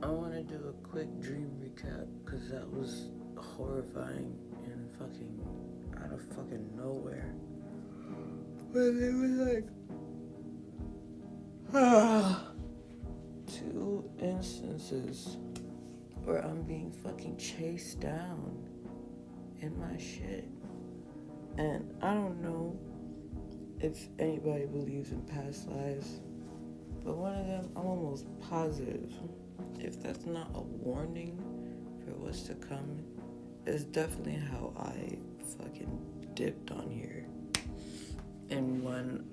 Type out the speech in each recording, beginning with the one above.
I want to do a quick dream recap because that was horrifying and fucking out of fucking nowhere. But it was like, ah, two instances where I'm being fucking chased down in my shit. And I don't know if anybody believes in past lives, but one of them, I'm almost positive, if that's not a warning for what's to come, is definitely how I fucking dipped on here in one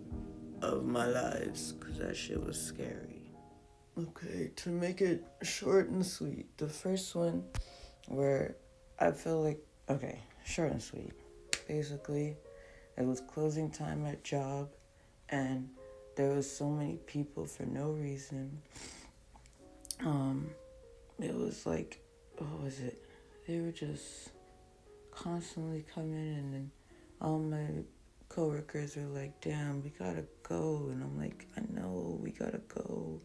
of my lives, because that shit was scary. Okay, to make it short and sweet, the first one where I feel like, okay, short and sweet. Basically, it was closing time at job, and there was so many people for no reason. Um, it was like, what was it? They were just constantly coming, and then all my coworkers were like, "Damn, we gotta go," and I'm like, "I know we gotta go."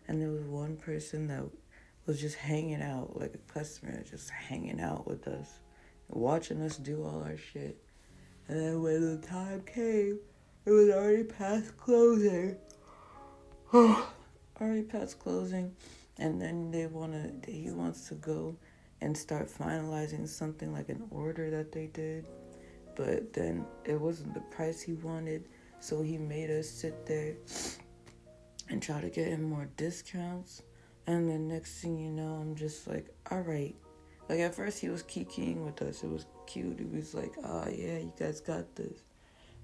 And there was one person that was just hanging out, like a customer, just hanging out with us, watching us do all our shit. And then when the time came, it was already past closing. Already past closing, and then he wants to go and start finalizing something like an order that they did, but then it wasn't the price he wanted, so he made us sit there and try to get him more discounts. And the next thing you know, I'm just like, all right. Like at first he was kikiing with us. It was cute. He was like, oh yeah, you guys got this.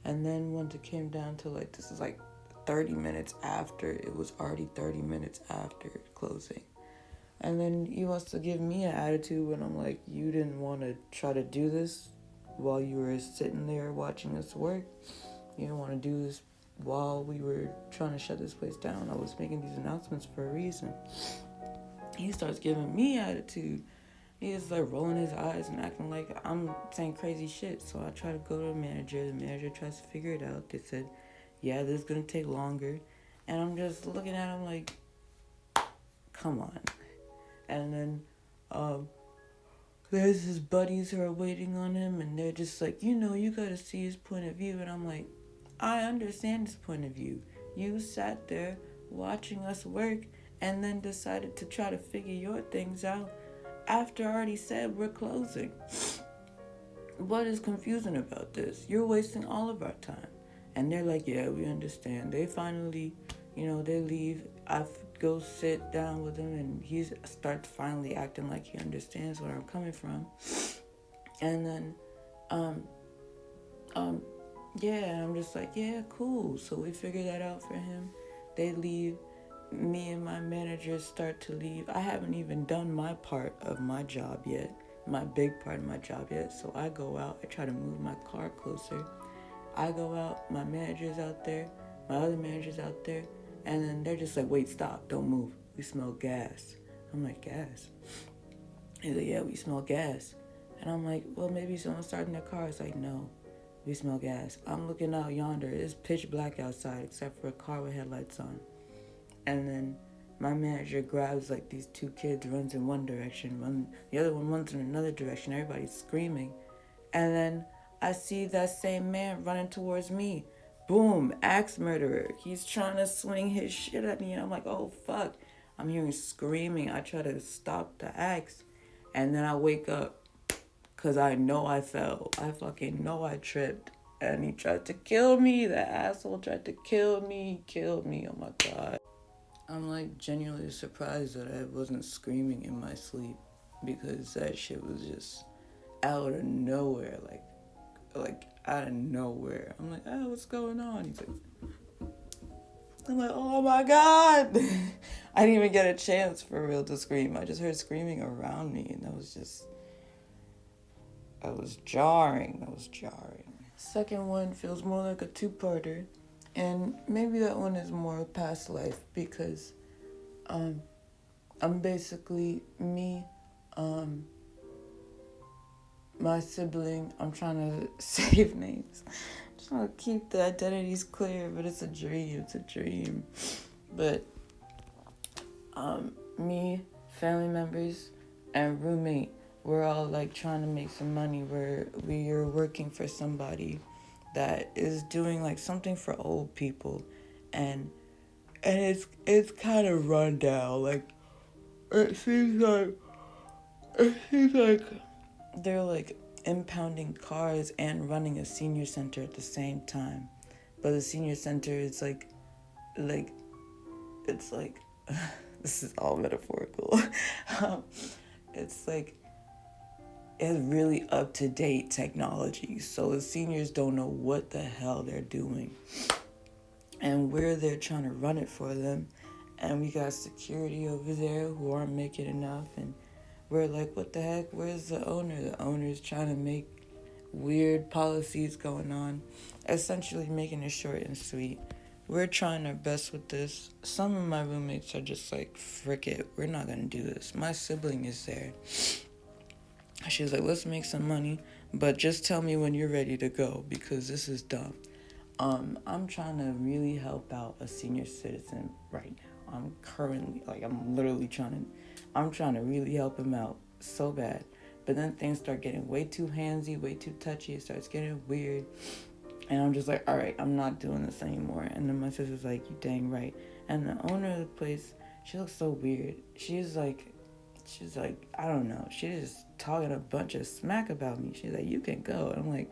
And then once it came down to like, this is like 30 minutes after, it was already 30 minutes after closing. And then he wants to give me an attitude when I'm like, you didn't want to try to do this while you were sitting there watching us work. You didn't want to do this while we were trying to shut this place down. I was making these announcements for a reason. He starts giving me attitude. He is like rolling his eyes and acting like I'm saying crazy shit. So I try to go to the manager. The manager tries to figure it out. They said, yeah, this is going to take longer. And I'm just looking at him like, come on. And then there's his buddies who are waiting on him, and they're just like, you got to see his point of view. And I'm like, I understand his point of view. You sat there watching us work and then decided to try to figure your things out after I already said we're closing. What is confusing about this? You're wasting all of our time. And they're like, yeah, we understand. They finally, they leave. I go sit down with him, and he starts finally acting like he understands where I'm coming from. And then, yeah, I'm just like, yeah, cool. So we figure that out for him. They leave. Me and my manager start to leave. I haven't even done my part of my job yet, my big part of my job yet. So I go out. I try to move my car closer. I go out. My manager's out there. My other manager's out there. And then they're just like, wait, stop. Don't move. We smell gas. I'm like, gas? He's like, yeah, we smell gas. And I'm like, well, maybe someone's starting their car. It's like, no, we smell gas. I'm looking out yonder. It's pitch black outside except for a car with headlights on. And then my manager grabs like these two kids, runs in one direction, the other one runs in another direction. Everybody's screaming. And then I see that same man running towards me. Boom, axe murderer. He's trying to swing his shit at me. And I'm like, oh fuck. I'm hearing screaming. I try to stop the axe. And then I wake up because I know I fell. I fucking know I tripped. And he tried to kill me. The asshole tried to kill me. Oh my god. I'm like genuinely surprised that I wasn't screaming in my sleep because that shit was just out of nowhere, like out of nowhere. I'm like, oh, what's going on? I'm like, oh my god! I didn't even get a chance for real to scream. I just heard screaming around me, and that was jarring. Second one feels more like a two-parter, and maybe that one is more past life because I'm basically me, my sibling. I'm trying to save names. I'm trying to keep the identities clear, but it's a dream. But me, family members and roommate, we're all like trying to make some money where we are working for somebody that is doing like something for old people, and it's kind of run down. Like it seems like they're like impounding cars and running a senior center at the same time. But the senior center is like it's like this is all metaphorical. um, it's like it's really up to date technology, so the seniors don't know what the hell they're doing, and we're there trying to run it for them, and we got security over there who aren't making enough, and we're like, what the heck? Where's the owner? The owner's trying to make weird policies going on, essentially making it short and sweet. We're trying our best with this. Some of my roommates are just like, frick it, we're not gonna do this. My sibling is there. She's like, let's make some money, but just tell me when you're ready to go because this is dumb. I'm trying to really help out a senior citizen right now. I'm trying to really help him out so bad. But then things start getting way too handsy, way too touchy. It starts getting weird. And I'm just like, all right, I'm not doing this anymore. And then my sister's like, you dang right. And the owner of the place, she looks so weird. She's like, I don't know. She's just talking a bunch of smack about me. She's like, you can go. And I'm like,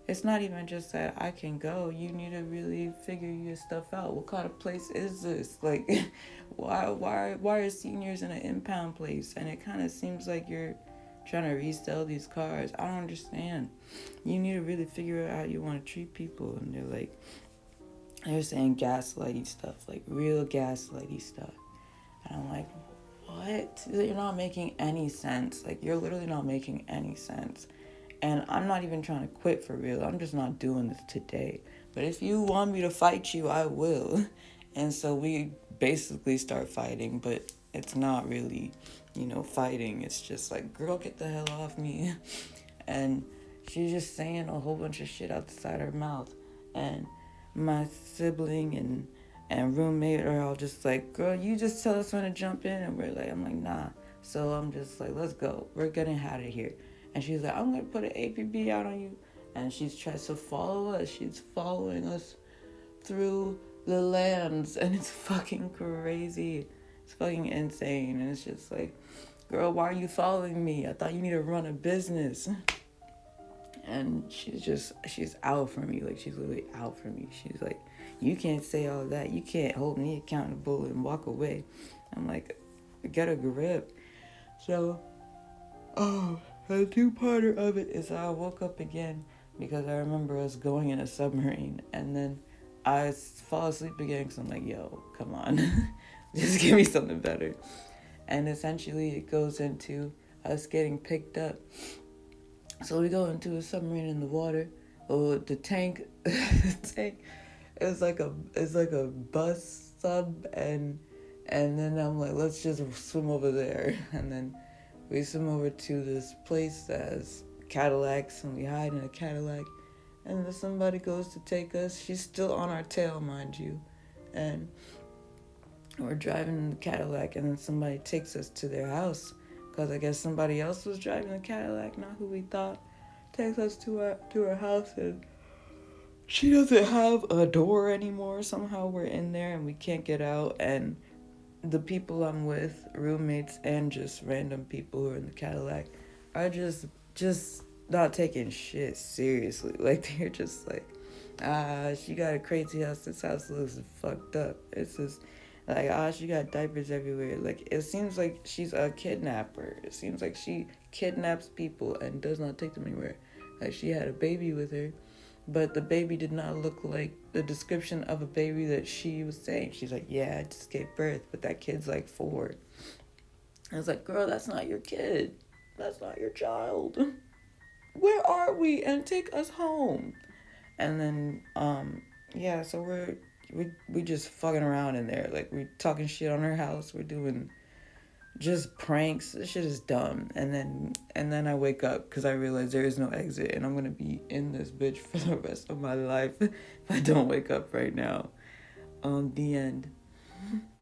it's not even just that I can go. You need to really figure your stuff out. What kind of place is this? Like, why are seniors in an impound place? And it kind of seems like you're trying to resell these cars. I don't understand. You need to really figure out how you want to treat people. And they're saying gaslighty stuff, like real gaslighty stuff. And I'm like, what? You're not making any sense. Like, you're literally not making any sense. And I'm not even trying to quit for real. I'm just not doing this today. But if you want me to fight you, I will. And so we basically start fighting, but it's not really, fighting. It's just like, girl, get the hell off me. And she's just saying a whole bunch of shit out the side of her mouth. And my sibling and roommate are all just like, girl, you just tell us when to jump in. And I'm like, nah. So I'm just like, let's go. We're getting out of here. And she's like, I'm going to put an APB out on you. And she's tries to follow us. She's following us through the lands. And it's fucking crazy. It's fucking insane. And it's just like, girl, why are you following me? I thought you need to run a business. And she's out for me. Like, she's literally out for me. She's like, you can't say all that. You can't hold me accountable and walk away. I'm like, get a grip. So, the two-parter of it is I woke up again because I remember us going in a submarine, and then I fall asleep again because I'm like, yo, come on. Just give me something better. And essentially it goes into us getting picked up. So we go into a submarine in the water. Oh, the tank, is like a bus sub, and then I'm like, let's just swim over there, and then we swim over to this place that has Cadillacs, and we hide in a Cadillac, and then somebody goes to take us. She's still on our tail, mind you, and we're driving in the Cadillac, and then somebody takes us to their house, because I guess somebody else was driving the Cadillac, not who we thought. Takes us to our house, and she doesn't have a door anymore. Somehow we're in there and we can't get out, and the people I'm with, roommates and just random people who are in the Cadillac, are just not taking shit seriously. Like, they're just like, she got a crazy house. This house looks fucked up. It's just like, she got diapers everywhere. Like, it seems like she's a kidnapper. It seems like she kidnaps people and does not take them anywhere. Like, she had a baby with her, but the baby did not look like the description of a baby that she was saying. She's like, yeah, I just gave birth, but that kid's like 4. I was like, girl, that's not your kid. That's not your child. Where are we? And take us home. And then, so we just fucking around in there. Like, we're talking shit on her house. We're doing just pranks. This shit is dumb. And then I wake up because I realize there is no exit, and I'm gonna be in this bitch for the rest of my life if I don't wake up right now. The end.